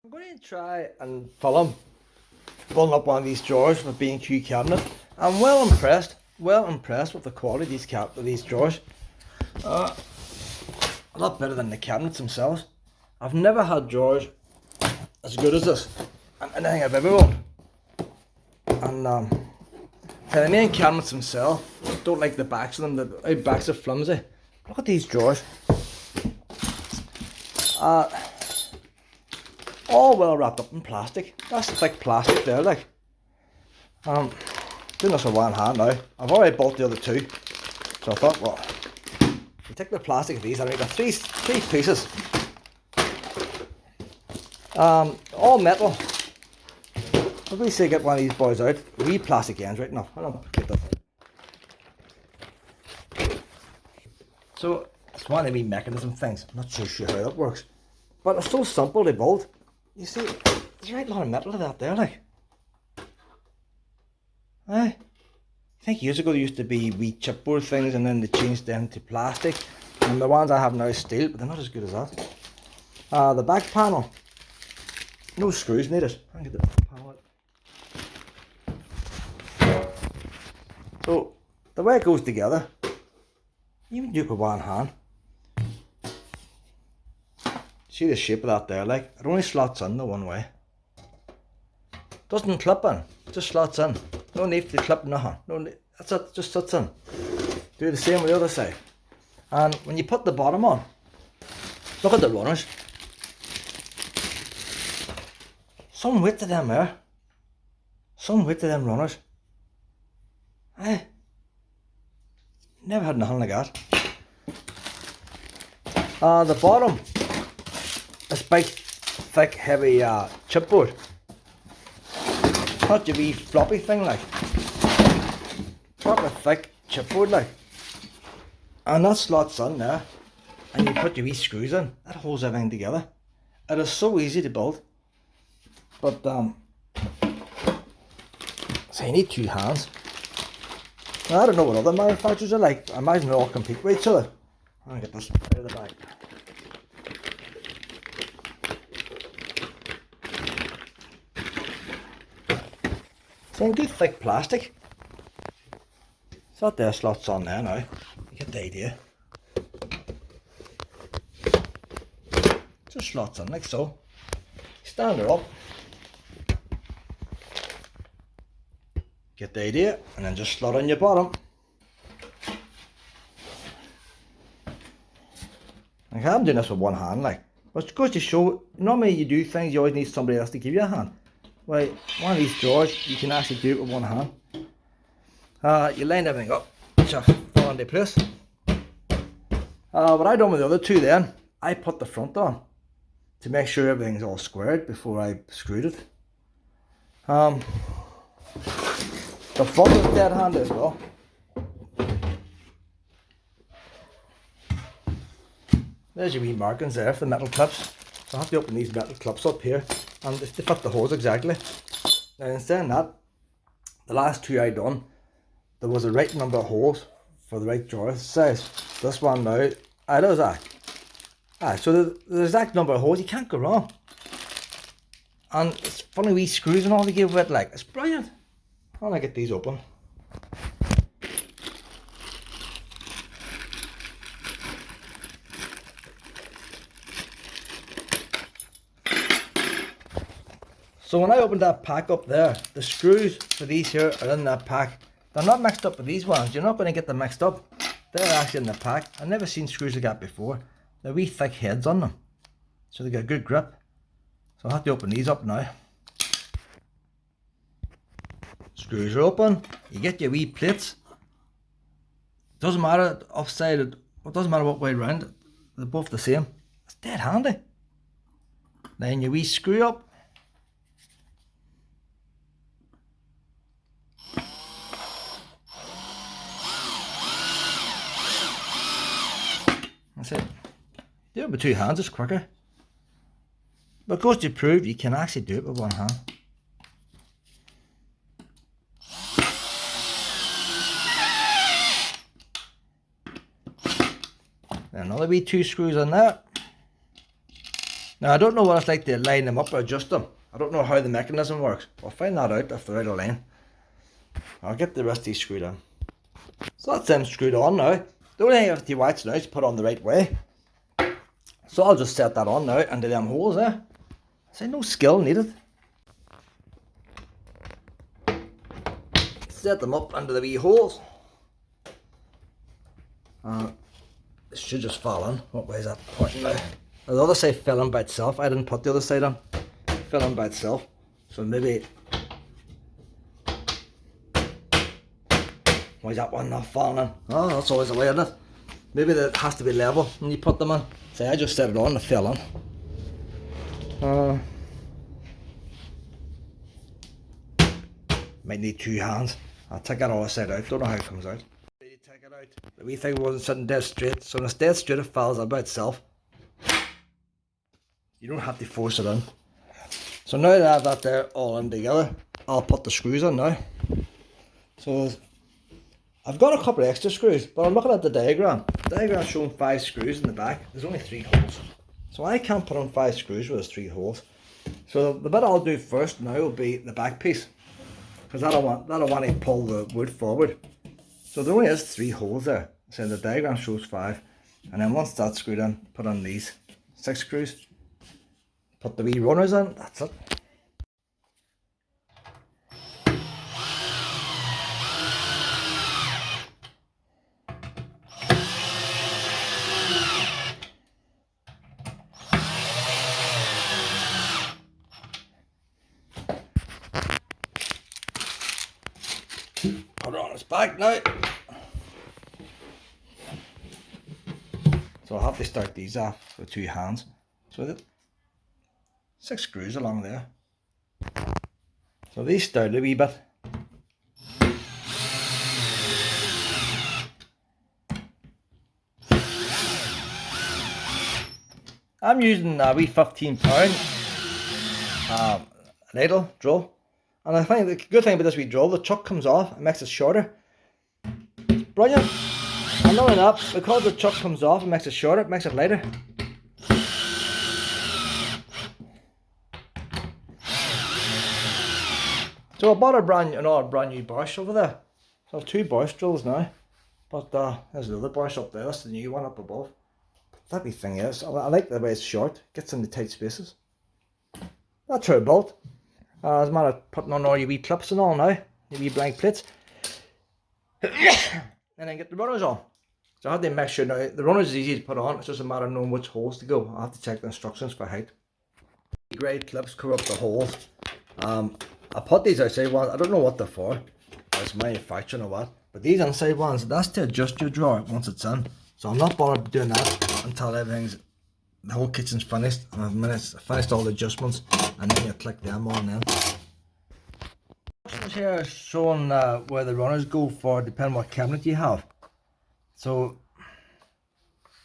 I'm going to try and film pulling up one of these drawers with a B&Q cabinet. I'm well impressed with the quality of these drawers. A lot better than the cabinets themselves. I've never had drawers as good as this and anything I've ever owned. And the main cabinets themselves, don't like the backs of them. The backs are flimsy. Look at these drawers. All well wrapped up in plastic. That's thick plastic there, like. Doing this with one hand now. I've already bought the other two, so I thought, well, you take the plastic of these. I got three pieces. All metal. Let me see, get one of these boys out. Wee plastic ends right now. Hold on, get that out. So it's one of the wee mechanism things. I'm not so sure how that works, but it's so simple to build. You see, there's a right lot of metal to that there, like. I think years ago there used to be wee chipboard things, and then they changed them to plastic. And the ones I have now is steel, but they're not as good as that. The back panel, no screws needed. I'll get the back panel out. So the way it goes together, you can do it with one hand. See the shape of that there, like, it only slots in the one way. Doesn't clip in, just slots in. No need to clip nothing. No need, that's it, just sits in. Do the same with the other side. And when you put the bottom on, look at the runners. Some weight to them there. Some weight to them runners. Never had nothing like that. The bottom, this big, thick, heavy chipboard. Not your wee floppy thing, like. Proper thick chipboard, like. And that slots in there, and you put your wee screws in. That holds everything together. It is so easy to build, but so you need two hands. Now, I don't know what other manufacturers are like. I imagine they all compete with each other. I'll get this out of the bag. So good thick plastic. So that there slots on there now. You get the idea. Just slots in like so. Stand her up. Get the idea, and then just slot on your bottom. Like, I'm doing this with one hand, like. But it goes to show, normally you do things, you always need somebody else to give you a hand. Well, one of these drawers, you can actually do it with one hand. You line everything up, so fall into place. What I done with the other two then, I put the front on to make sure everything's all squared before I screwed it. The front is dead handy as well. There's your wee markings there for the metal clips. So I have to open these metal clips up here, and they fit the holes exactly. Now, instead of that, the last two I done, there was the right number of holes for the right drawer size. This one now, there's that. So the exact number of holes, you can't go wrong. And it's funny wee screws and all they give with it, like, it's brilliant. How do I get these open? So when I opened that pack up there, the screws for these here are in that pack. They're not mixed up with these ones. You're not going to get them mixed up. They're actually in the pack. I've never seen screws like that before. They're wee thick heads on them, so they get a good grip. So I'll have to open these up now. Screws are open. You get your wee plates. Doesn't matter upside, it doesn't matter what way around. They're both the same. It's dead handy. Then your wee screw up. That's it. Do it with two hands, it's quicker. But it goes to prove you can actually do it with one hand. Then another wee two screws on there. Now I don't know what it's like to line them up or adjust them. I don't know how the mechanism works. I'll find that out if they're out of line. I'll get the rest of these screwed in. So that's them screwed on now. The only thing I have to watch now is put on the right way. So I'll just set that on now into them holes there. So no skill needed. Set them up under the wee holes. It should just fall in. What way is that pointing now? The other side fell in by itself. I didn't put the other side on. It fell in by itself. So maybe... Why is that one not falling in? Oh, that's always the way, isn't it? Maybe that has to be level when you put them in. See, I just set it on and it fell in. Might need 2 hands. I'll take that other side out. Don't know how it comes out. You take it out. The wee thing wasn't sitting dead straight. So when it's dead straight, it falls in by itself. You don't have to force it in. So now that I have that there all in together, I'll put the screws in now. So I've got a couple of extra screws, but I'm looking at the diagram. The diagram's showing 5 screws in the back. There's only 3 holes. So I can't put on 5 screws with 3 holes. So the bit I'll do first now will be the back piece. Because that'll want to pull the wood forward. So there only is 3 holes there. So the diagram shows 5. And then once that's screwed in, put on these 6 screws. Put the wee runners in, that's it. Put it on its back now. So I'll have to start these off with 2 hands. So that 6 screws along there. So these start a wee bit. I'm using a wee £15 ladle drill. And I think the good thing about this wee drill, the chuck comes off, it makes it shorter. Brilliant. And not only that, because the chuck comes off, it makes it shorter, it makes it lighter. So I bought a brand new brush over there. So I have 2 brush drills now. But there's the other brush up there, that's the new one up above. But that wee thing is, I like the way it's short, gets in the tight spaces. That's how I built. It's a matter of putting on all your wee clips and all now, your wee blank plates. And then get the runners on. So I have to make sure now, the runners is easy to put on, it's just a matter of knowing which holes to go. I have to check the instructions for height. Grade clips cover up the holes. I put these outside ones, I don't know what they're for, it's manufacturing or what, but these inside ones, that's to adjust your drawer once it's in. So I'm not bothered doing that until the whole kitchen's finished, and I've finished all the adjustments, and then you click them on then. Here is showing where the runners go for depending what cabinet you have. So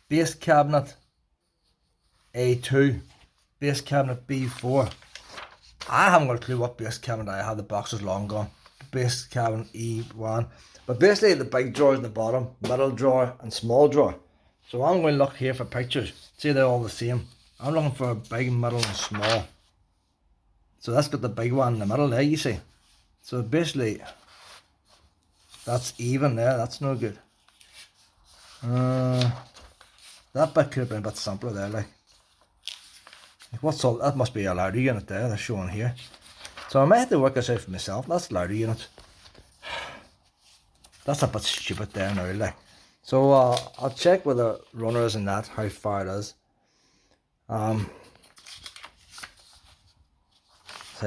base cabinet A2, base cabinet B4. I haven't got a clue what base cabinet I have, the box is long gone. Base cabinet E1. But basically the big drawers in the bottom, middle drawer and small drawer. So I'm going to look here for pictures. See, they're all the same. I'm looking for a big, middle and small. So that's got the big one in the middle there, you see. So basically, that's even there, that's no good. That bit could have been a bit simpler there, like. What's all, that must be a louder unit there, they're showing here. So I might have to work this out for myself, that's louder unit. That's a bit stupid there now, like. So I'll check with the runners and that, how far it is. So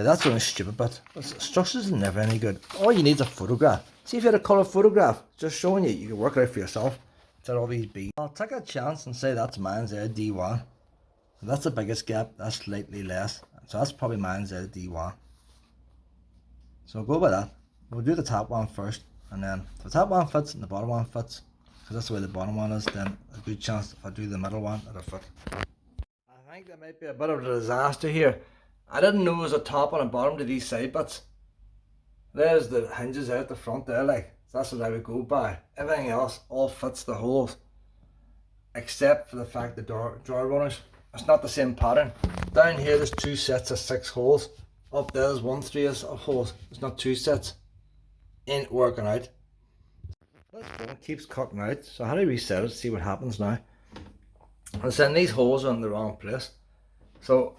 that's the only stupid bit. Instructions are never any good. All you need is a photograph. See if you had a colour photograph, just showing you can work it out for yourself. Instead of all these beads. I'll take a chance and say that's mine's there, D1. That's the biggest gap, that's slightly less. So that's probably mine's there, D1. So we'll go by that. We'll do the top one first, and then if the top one fits and the bottom one fits, because that's the way the bottom one is, then a good chance if I do the middle one, it'll fit. I think there might be a bit of a disaster here. I didn't know there was a top and a bottom to these side bits. There's the hinges out the front there, like. So that's what I would go by. Everything else all fits the holes. Except for the fact the drawer runners. It's not the same pattern. Down here there's 2 sets of 6 holes. Up there there's 1 3 of holes. It's not 2 sets. Ain't working out. This phone keeps cutting out, so how do we reset it to see what happens now? I'm saying these holes are in the wrong place. So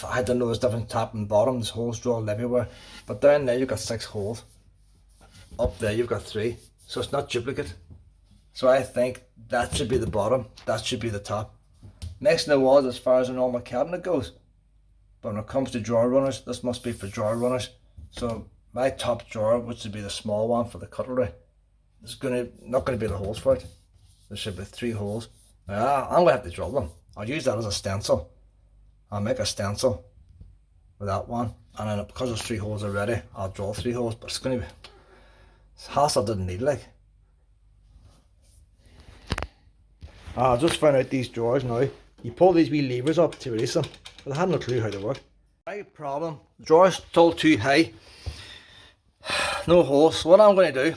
I don't know, there's different top and bottom, there's holes drilled everywhere. But down there you've got 6 holes. Up there you've got 3. So it's not duplicate. So I think that should be the bottom, that should be the top. Makes no odds as far as a normal cabinet goes. But when it comes to drawer runners, this must be for drawer runners. So my top drawer, which would be the small one for the cutlery, is not going to be the holes for it. There should be 3 holes. Now, I'm going to have to drill them. I'll use that as a stencil. I'll make a stencil with that one. And then because there's 3 holes already, I'll drill 3 holes. But it's going to be... hassle didn't need like. I just found out these drawers now. You pull these wee levers up to release them. But I had no clue how they work. My problem, the drawer's still too high. No holes. So what I'm going to do,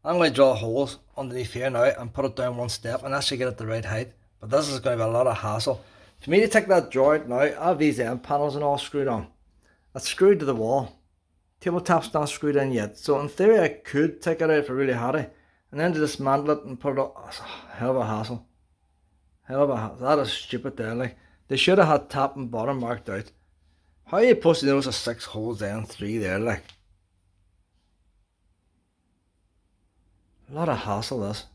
I'm going to drill holes underneath here now and put it down 1 step and actually get it the right height. But this is going to be a lot of hassle. For me to take that drawer out now, I have these end panels and all screwed on. It's screwed to the wall. Tabletop's not screwed in yet. So in theory I could take it out if I really had it. And then to dismantle it and put it up. Oh, hell of a hassle. Hell of a hassle. That is stupid there. Like, they should have had top and bottom marked out. How are you supposed to know there's 6 holes there and 3 there, like? A lot of hassle, this.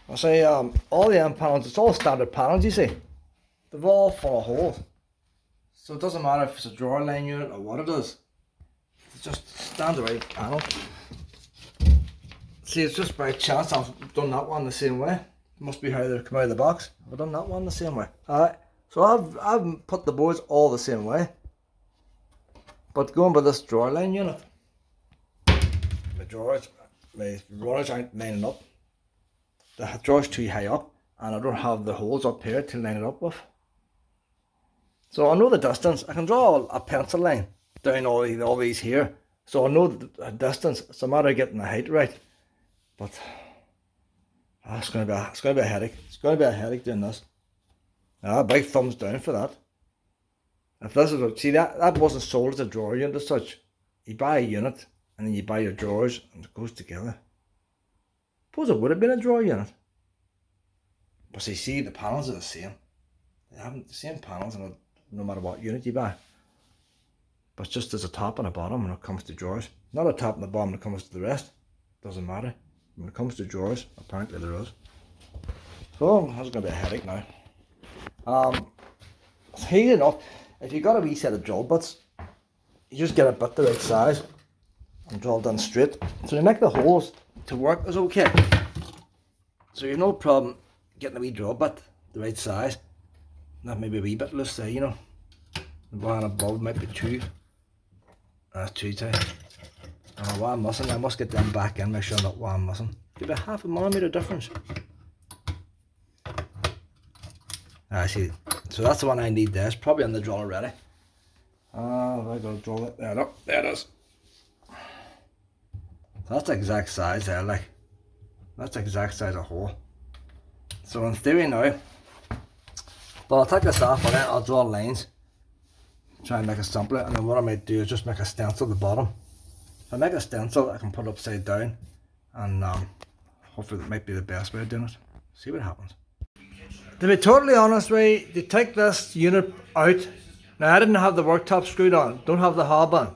I say, all the end panels, it's all standard panels, you see. They're all full of holes. So it doesn't matter if it's a drawer line unit or what it is. It's just standard right panel. See, it's just by chance I've done that one the same way. It must be how they come out of the box. I've done that one the same way. Alright, so I've put the boards all the same way. But going by this drawer line unit, my runners aren't lining up. The drawer's too high up and I don't have the holes up here to line it up with. So I know the distance. I can draw a pencil line down all these here. So I know the distance. It's a matter of getting the height right. But it's going to be a headache. It's going to be a headache doing this. Big thumbs down for that. If this is see that wasn't sold as a drawer unit as such. You buy a unit and then you buy your drawers and it goes together. Suppose it would have been a drawer unit. But see the panels are the same. They have the same panels and no matter what unit you buy. But just there's a top and a bottom when it comes to drawers. Not a top and a bottom when it comes to the rest. Doesn't matter. When it comes to drawers, apparently there is. So that's going to be a headache now. It's easy enough. If you got a wee set of drill bits, you just get a bit the right size and drill down straight. So to make the holes to work is okay. So you've no problem getting a wee drill bit the right size. That maybe a wee bit loose there, you know. The one above might be too tight. What I'm missing, I must get them back in, make sure I'm not what I'm missing. Could be half a millimetre difference. I see. So that's the one I need there. It's probably on the drill already. Have I got to drill it? There, look, there it is. So that's the exact size there, like. That's the exact size of hole. So in theory now, but I'll take this off and then I'll draw lines. Try and make a template, and then what I might do is just make a stencil at the bottom. If I make a stencil, I can put it upside down, and hopefully that might be the best way of doing it. See what happens. To be totally honest with you, to take this unit out, now I didn't have the worktop screwed on, don't have the hob on,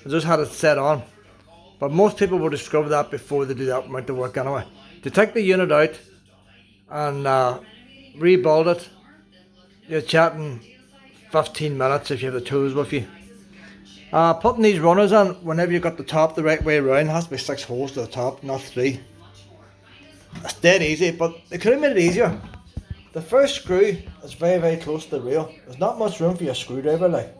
I just had it set on. But most people would discover that before they do that amount of work anyway. To take the unit out and rebuild it, you're chatting 15 minutes if you have the tools with you. Putting these runners on, whenever you've got the top the right way around, has to be 6 holes to the top, not 3. It's dead easy, but they could have made it easier. The first screw is very, very close to the rail. There's not much room for your screwdriver, like.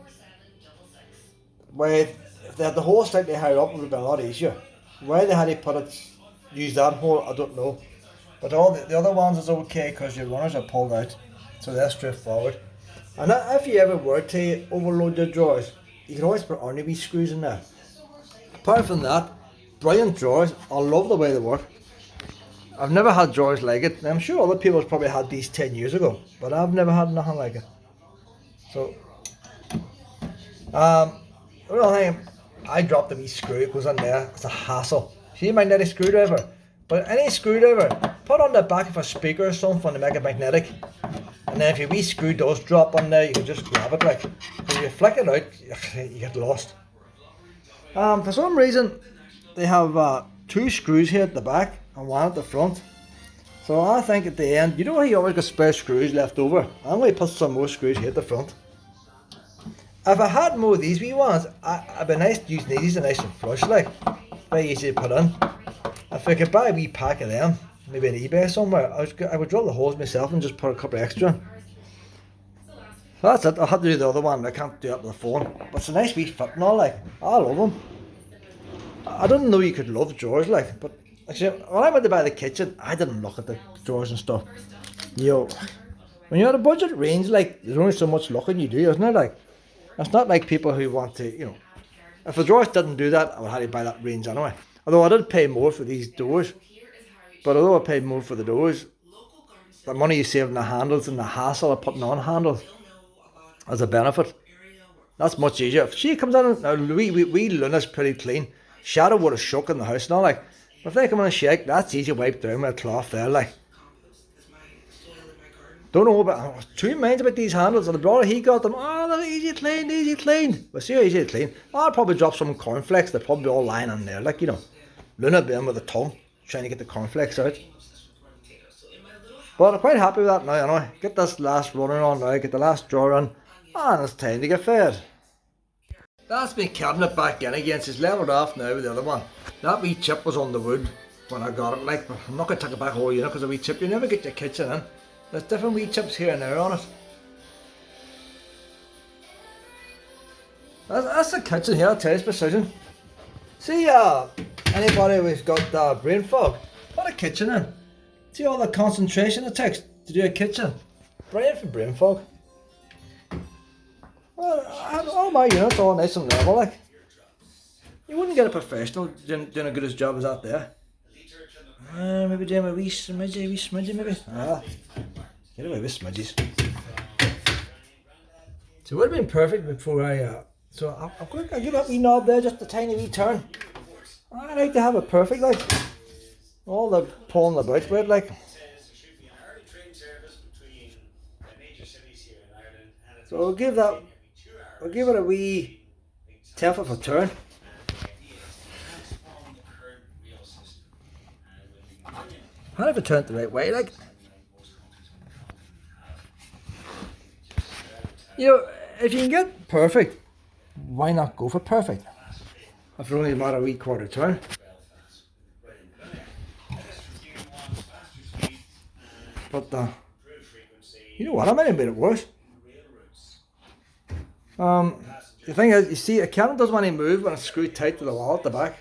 Where if they had the hole slightly higher up, it would have been a lot easier. Why they had to put it, use that hole, I don't know. But all the other ones is okay because your runners are pulled out, so they're straightforward. And if you ever were to overload your drawers, you can always put only wee screws in there. Apart from that, brilliant drawers. I love the way they work. I've never had drawers like it. I'm sure other people probably had these 10 years ago, but I've never had nothing like it. So, the other thing, I dropped the wee screw, it goes in there, it's a hassle. So you might need a screwdriver, but any screwdriver, put on the back of a speaker or something to make it magnetic. And then if your wee screw does drop on there, you can just grab it like. If you flick it out, you get lost. For some reason, they have 2 screws here at the back and 1 at the front. So I think at the end, you know how you always got spare screws left over? I'm going to put some more screws here at the front. If I had more of these wee ones, I'd be nice to use these, nice and flush like. Very easy to put in. If I could buy a wee pack of them, maybe on eBay somewhere, I would drill the holes myself and just put a couple extra in. So that's it, I'll have to do the other one, I can't do it with the phone. But it's a nice wee fit and all like, I love them. I didn't know you could love drawers like, but actually, when I went to buy the kitchen, I didn't look at the drawers and stuff. When you're at a budget range, like, there's only so much looking you do, isn't it? Like, it's not like people who want to, if the drawers didn't do that, I would have to buy that range anyway. Although I did pay more for these doors, but although I paid more for the doors, the money you save in the handles and the hassle of putting on handles as a benefit, that's much easier. If she comes in, now we Luna's pretty clean. Shadow would have shook in the house and all like. But if they come in and shake, that's easy to wipe down with a cloth there like. Don't know about, 2 minds about these handles, and the brother he got them, oh they're easy clean, easy clean. Well see how easy to clean. I'll probably drop some cornflakes, they're probably all lying in there, like Luna being with a tongue, trying to get the cornflakes out. But I'm quite happy with that now, anyway. Get this last runner on now, get the last drawer in, and it's time to get fed. That's been cabinet back in again, so it's levelled off now with the other one. That wee chip was on the wood when I got it, like, but I'm not going to take it back whole unit because a wee chip, you never get your kitchen in. There's different wee chips here and there on it. That's the kitchen here, I'll tell you, it's precision. See, anybody who's got brain fog, put a kitchen in. See all the concentration it takes to do a kitchen. Brilliant for brain fog. Well, all my units all nice and level, like. You wouldn't get a professional doing a good as job as that there. Maybe doing a wee smidgy maybe. Get away with smidges. So it would have been perfect before so I'll give that wee knob there, just a tiny wee turn. I like to have it perfect, like. All the pulling about with, like. So I'll give it a wee tenth of a turn. I'll have to turn it the right way, like. If you can get perfect, why not go for perfect? If it's only about a wee quarter turn. But you know what, I might have made it worse. The thing is, you see, a cabinet doesn't want to move when it's screwed tight to the wall at the back.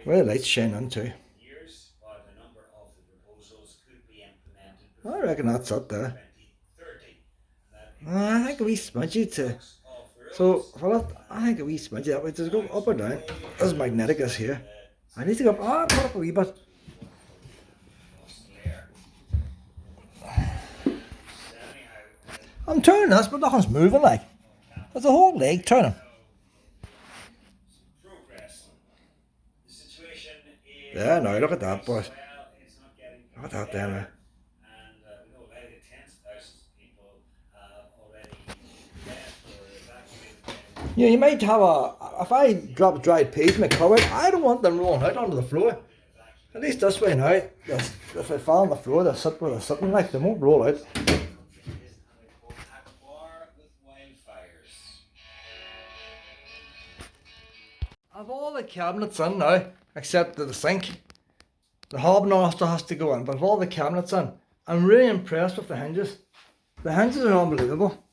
Well, the lights shine on too. I reckon that's it there. I think a wee smudgy too. So, I think a wee smudgy that way. Does it go up or down? This is magnetic, this here. I need to go up, put up a wee bit. I'm turning this, but nothing's moving like. There's a whole leg turning. Yeah, now look at that, boys. Look at that there now. You might have if I drop dried peas in my cupboard, I don't want them rolling out onto the floor. At least this way now, if they fall on the floor, they'll sit where they're sitting, like, they won't roll out. I've all the cabinets in now, except the sink. The hob now still has to go in, but I've all the cabinets in. I'm really impressed with the hinges. The hinges are unbelievable.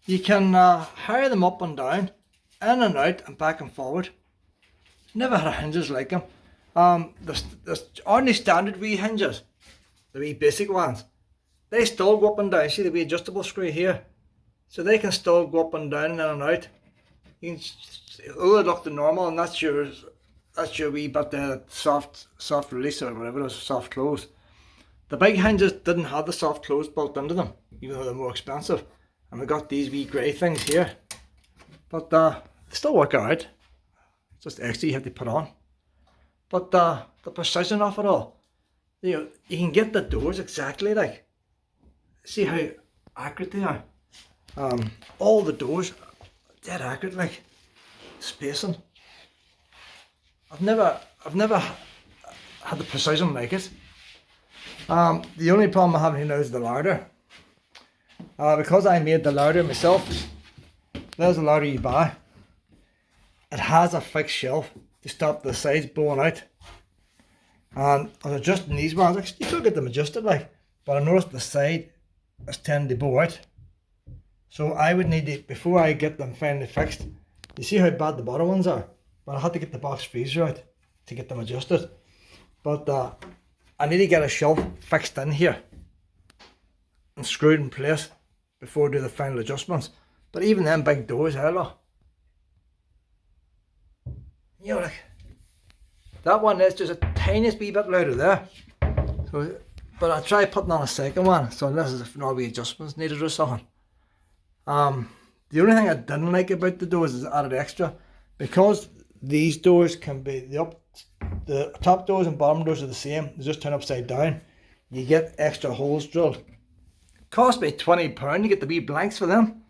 You can hire them up and down, in and out, and back and forward. Never had hinges like them. The ordinary standard wee hinges, the wee basic ones, they still go up and down. See the wee adjustable screw here? So they can still go up and down and in and out. You can, oh, it looked normal, and that's your wee bit there, soft release or whatever it is, soft close. The big hinges didn't have the soft close built into them, even though they're more expensive. And we got these wee grey things here, but they still work alright. It's just extra you have to put on. But the precision of it all, you can get the doors exactly like. See how accurate they are. All the doors, dead accurate, like spacing. I've never had the precision like it. The only problem I have here now is the larder. Because I made the larder myself, there's the larder you buy. It has a fixed shelf to stop the sides blowing out. And I was adjusting these ones, you could get them adjusted like, but I noticed the side is tending to blow out. So I would need to, before I get them finally fixed, you see how bad the bottom ones are? But I had to get the box freezer out to get them adjusted. But I need to get a shelf fixed in here and screwed in place before I do the final adjustments. But even them big doors, look. You know, like, that one is just a tiniest wee bit louder there. So, but I tried putting on a second one, so unless there's no wee adjustments needed or something. The only thing I didn't like about the doors is added extra, because these doors can be the top doors and bottom doors are the same. They just turn upside down. You get extra holes drilled. It cost me £20 to get the wee blanks for them,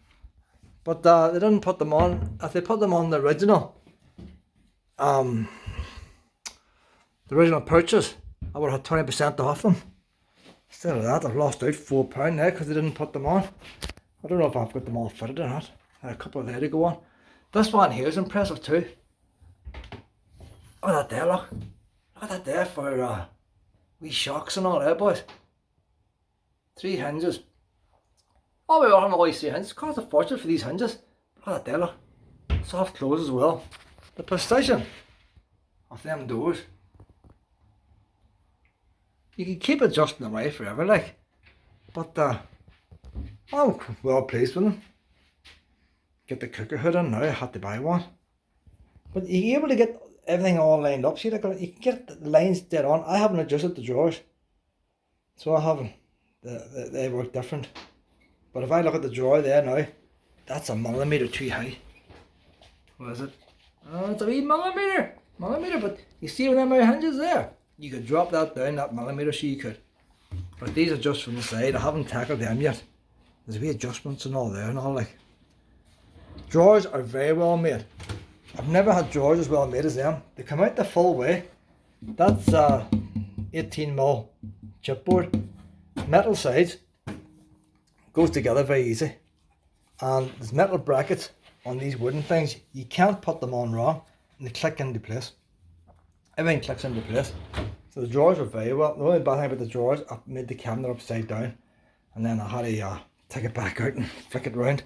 but they didn't put them on. If they put them on the original purchase, I would have had 20% off them. Instead of that, I've lost out £4 now because they didn't put them on. I don't know if I've got them all fitted or not. I had a couple of there to go on. This one here is impressive too. Look at that there, look. Look at that there for wee shocks and all there, boys. 3 hinges. Oh, we don't always see hinges. It costs a fortune for these hinges. Look at that there, look. Soft close as well. The precision of them doors. You can keep adjusting them away forever, like. But I'm well pleased with them. Get the cooker hood in now, I had to buy one. But you're able to get everything all lined up. See, you can get the lines dead on. I haven't adjusted the drawers, so I haven't. They work different. But if I look at the drawer there now, that's a millimetre too high. What is it? Oh, it's a wee millimetre, but you see when them hinges there? You could drop that down, that millimetre, so you could. But these are just from the side. I haven't tackled them yet. There's wee adjustments and all there and all, like. Drawers are very well made. I've never had drawers as well made as them. They come out the full way. That's 18mm chipboard. Metal sides. Goes together very easy. And there's metal brackets on these wooden things. You can't put them on wrong, and they click into place. Everything clicks into place. So the drawers are very well. The only bad thing about the drawers, I made the cabinet upside down, and then I had to take it back out and flick it around.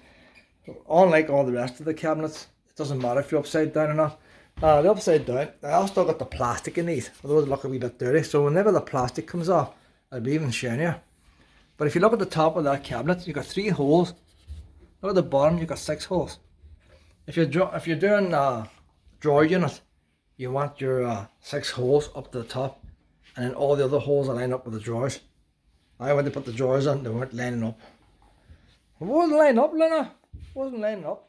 So unlike all the rest of the cabinets, it doesn't matter if you're upside down or not. The upside down, I also got the plastic in these, although they look a wee bit dirty. So whenever the plastic comes off, it'll be even shinier. But if you look at the top of that cabinet, you've got 3 holes. Look at the bottom, you've got 6 holes. If you're doing a drawer unit, you want your 6 holes up to the top, and then all the other holes are lined up with the drawers. I went to put the drawers on, they weren't lining up. It wasn't lining up, Lena. It wasn't lining up.